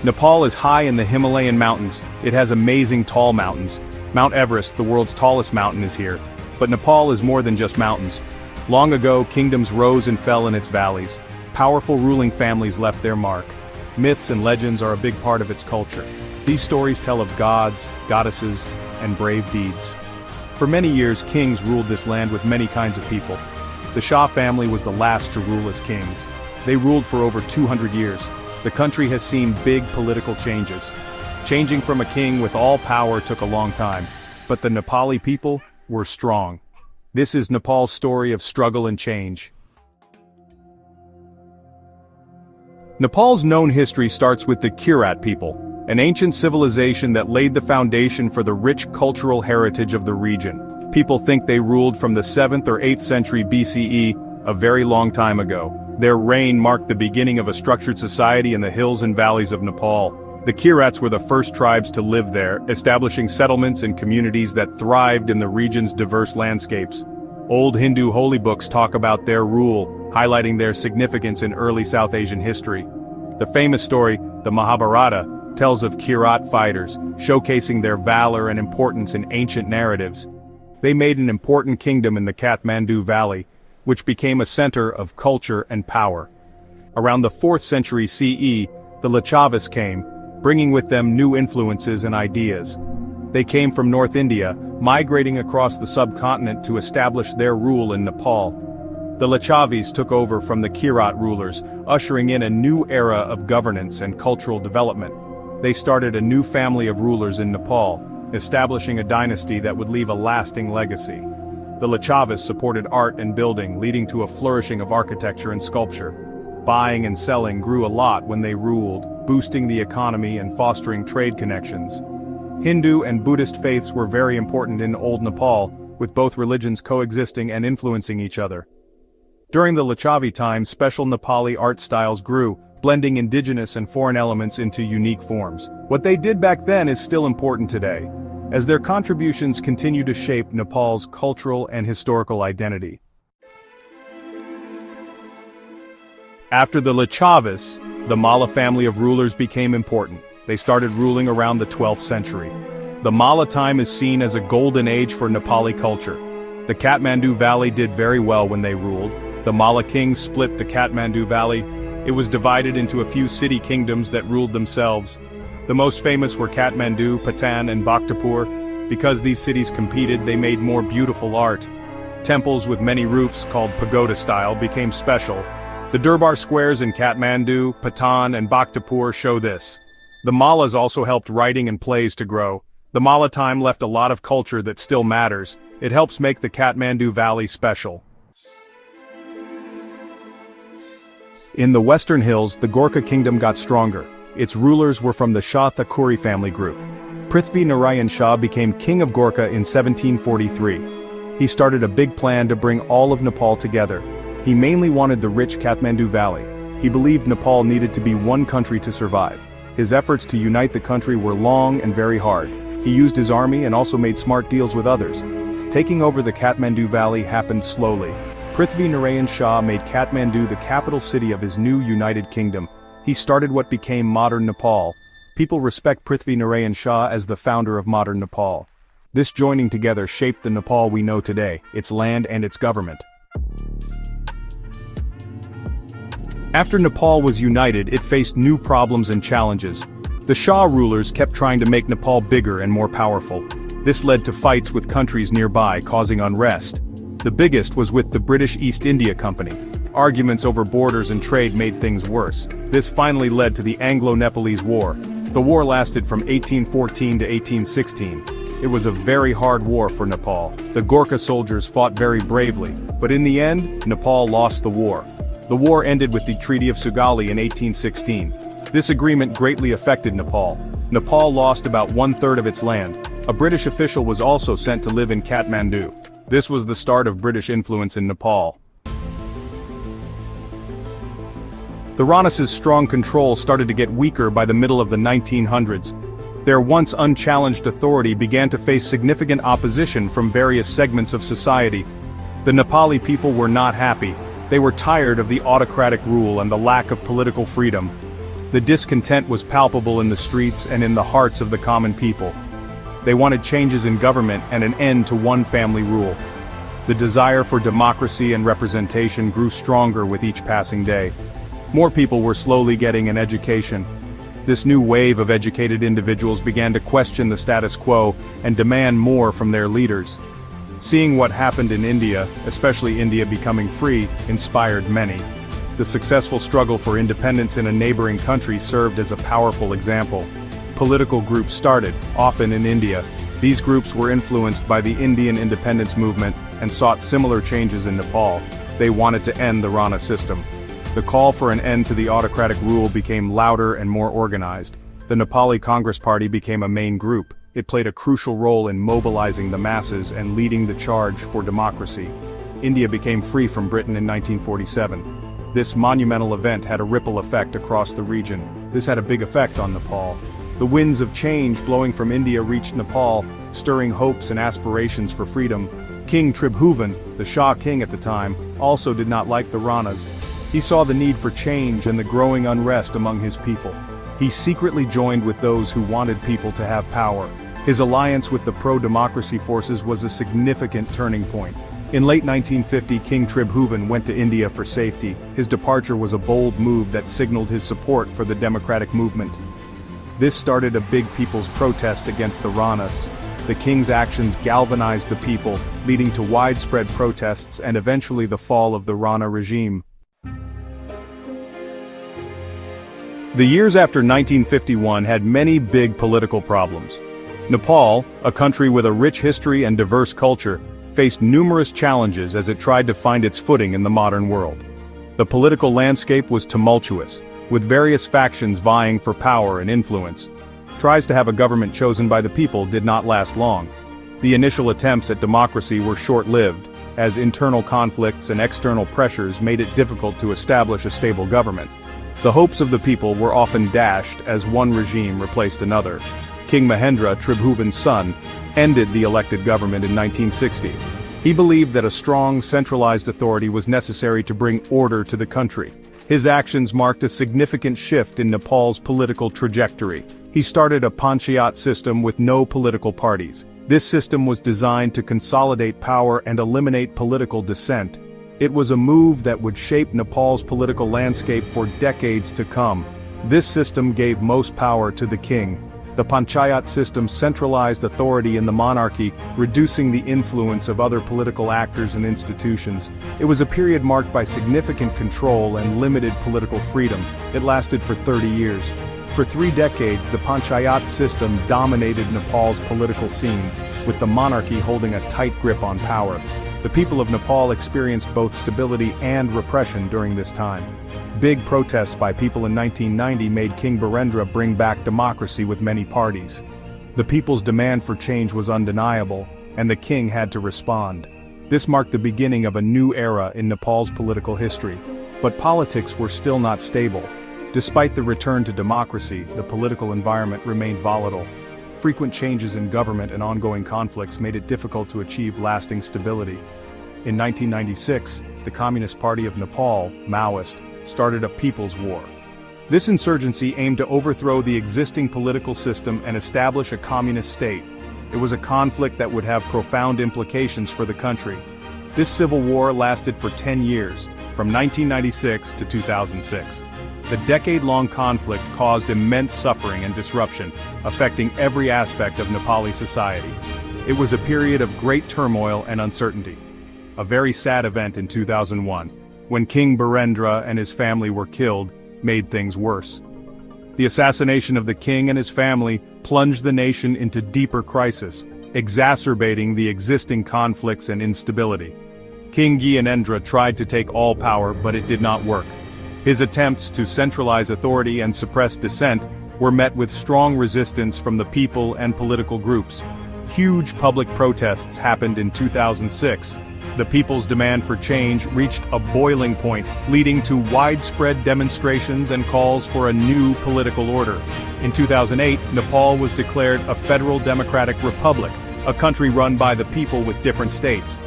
Nepal is high in the Himalayan mountains. It has amazing tall mountains. Mount Everest, the world's tallest mountain, is here. But Nepal is more than just mountains. Long ago, kingdoms rose and fell in its valleys. Powerful ruling families left their mark. Myths and legends are a big part of its culture. These stories tell of gods, goddesses, and brave deeds. For many years, kings ruled this land with many kinds of people. The Shah family was the last to rule as kings. They ruled for over 200 years. The country has seen big political changes. Changing from a king with all power took a long time, but the Nepali people were strong. This is Nepal's story of struggle and change. Nepal's known history starts with the Kirat people, an ancient civilization that laid the foundation for the rich cultural heritage of the region. People think they ruled from the 7th or 8th century BCE, a very long time ago. Their reign marked the beginning of a structured society in the hills and valleys of Nepal. The Kirats were the first tribes to live there, establishing settlements and communities that thrived in the region's diverse landscapes. Old Hindu holy books talk about their rule, highlighting their significance in early South Asian history. The famous story, the Mahabharata, tells of Kirat fighters, showcasing their valor and importance in ancient narratives. They made an important kingdom in the Kathmandu Valley, which became a center of culture and power. Around the 4th century CE, the Licchavis came, bringing with them new influences and ideas. They came from North India, migrating across the subcontinent to establish their rule in Nepal. The Licchavis took over from the Kirat rulers, ushering in a new era of governance and cultural development. They started a new family of rulers in Nepal, establishing a dynasty that would leave a lasting legacy. The Licchavis supported art and building, leading to a flourishing of architecture and sculpture. Buying and selling grew a lot when they ruled, boosting the economy and fostering trade connections. Hindu and Buddhist faiths were very important in Old Nepal, with both religions coexisting and influencing each other. During the Licchavi time, special Nepali art styles grew, blending indigenous and foreign elements into unique forms. What they did back then is still important today, as their contributions continue to shape Nepal's cultural and historical identity. After the Licchavis, the Malla family of rulers became important. They started ruling around the 12th century. The Malla time is seen as a golden age for Nepali culture. The Kathmandu Valley did very well when they ruled. The Malla kings split the Kathmandu Valley. It was divided into a few city kingdoms that ruled themselves. The most famous were Kathmandu, Patan, and Bhaktapur. Because these cities competed, they made more beautiful art. Temples with many roofs, called pagoda style, became special. The Durbar squares in Kathmandu, Patan, and Bhaktapur show this. The Mallas also helped writing and plays to grow. The Malla time left a lot of culture that still matters. It helps make the Kathmandu Valley special. In the western hills, the Gorkha kingdom got stronger. Its rulers were from the Shah Thakuri family group. Prithvi Narayan Shah became king of Gorkha in 1743. He started a big plan to bring all of Nepal together. He mainly wanted the rich Kathmandu Valley. He believed Nepal needed to be one country to survive. His efforts to unite the country were long and very hard. He used his army and also made smart deals with others. Taking over the Kathmandu Valley happened slowly. Prithvi Narayan Shah made Kathmandu the capital city of his new united kingdom. He started what became modern Nepal. People respect Prithvi Narayan Shah as the founder of modern Nepal. This joining together shaped the Nepal we know today, its land and its government. After Nepal was united, it faced new problems and challenges. The Shah rulers kept trying to make Nepal bigger and more powerful. This led to fights with countries nearby, causing unrest. The biggest was with the British East India Company. Arguments over borders and trade made things worse. This finally led to the Anglo-Nepalese War. The war lasted from 1814 to 1816. It was a very hard war for Nepal. The Gorkha soldiers fought very bravely, but in the end, Nepal lost the war. The war ended with the Treaty of Sugali in 1816. This agreement greatly affected Nepal. Nepal lost about 1/3 of its land. A British official was also sent to live in Kathmandu. This was the start of British influence in Nepal. The Ranas' strong control started to get weaker by the middle of the 1900s. Their once unchallenged authority began to face significant opposition from various segments of society. The Nepali people were not happy. They were tired of the autocratic rule and the lack of political freedom. The discontent was palpable in the streets and in the hearts of the common people. They wanted changes in government and an end to one-family rule. The desire for democracy and representation grew stronger with each passing day. More people were slowly getting an education. This new wave of educated individuals began to question the status quo and demand more from their leaders. Seeing what happened in India, especially India becoming free, inspired many. The successful struggle for independence in a neighboring country served as a powerful example. Political groups started, often in India. These groups were influenced by the Indian independence movement and sought similar changes in Nepal. They wanted to end the Rana system. The call for an end to the autocratic rule became louder and more organized. The Nepali Congress Party became a main group. It played a crucial role in mobilizing the masses and leading the charge for democracy. India became free from Britain in 1947. This monumental event had a ripple effect across the region. This had a big effect on Nepal. The winds of change blowing from India reached Nepal, stirring hopes and aspirations for freedom. King Tribhuvan, the Shah king at the time, also did not like the Ranas. He saw the need for change and the growing unrest among his people. He secretly joined with those who wanted people to have power. His alliance with the pro-democracy forces was a significant turning point. In late 1950, King Tribhuvan went to India for safety. His departure was a bold move that signaled his support for the democratic movement. This started a big people's protest against the Ranas. The king's actions galvanized the people, leading to widespread protests and eventually the fall of the Rana regime. The years after 1951 had many big political problems. Nepal, a country with a rich history and diverse culture, faced numerous challenges as it tried to find its footing in the modern world. The political landscape was tumultuous, with various factions vying for power and influence. Tries to have a government chosen by the people did not last long. The initial attempts at democracy were short-lived, as internal conflicts and external pressures made it difficult to establish a stable government. The hopes of the people were often dashed as one regime replaced another. King Mahendra, Tribhuvan's son, ended the elected government in 1960. He believed that a strong, centralized authority was necessary to bring order to the country. His actions marked a significant shift in Nepal's political trajectory. He started a panchayat system with no political parties. This system was designed to consolidate power and eliminate political dissent. It was a move that would shape Nepal's political landscape for decades to come. This system gave most power to the king. The panchayat system centralized authority in the monarchy, reducing the influence of other political actors and institutions. It was a period marked by significant control and limited political freedom. It lasted for 30 years. For 3 decades, the panchayat system dominated Nepal's political scene, with the monarchy holding a tight grip on power. The people of Nepal experienced both stability and repression during this time. Big protests by people in 1990 made King Birendra bring back democracy with many parties. The people's demand for change was undeniable, and the king had to respond. This marked the beginning of a new era in Nepal's political history. But politics were still not stable. Despite the return to democracy, the political environment remained volatile. Frequent changes in government and ongoing conflicts made it difficult to achieve lasting stability. In 1996, the Communist Party of Nepal, Maoist, started a people's war. This insurgency aimed to overthrow the existing political system and establish a communist state. It was a conflict that would have profound implications for the country. This civil war lasted for 10 years, from 1996 to 2006. The decade-long conflict caused immense suffering and disruption, affecting every aspect of Nepali society. It was a period of great turmoil and uncertainty. A very sad event in 2001, when King Birendra and his family were killed, made things worse. The assassination of the king and his family plunged the nation into deeper crisis, exacerbating the existing conflicts and instability. King Gyanendra tried to take all power, but it did not work. His attempts to centralize authority and suppress dissent were met with strong resistance from the people and political groups. Huge public protests happened in 2006. The people's demand for change reached a boiling point, leading to widespread demonstrations and calls for a new political order. In 2008, Nepal was declared a federal democratic republic, a country run by the people with different states.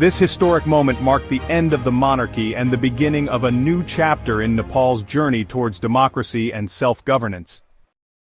This historic moment marked the end of the monarchy and the beginning of a new chapter in Nepal's journey towards democracy and self-governance.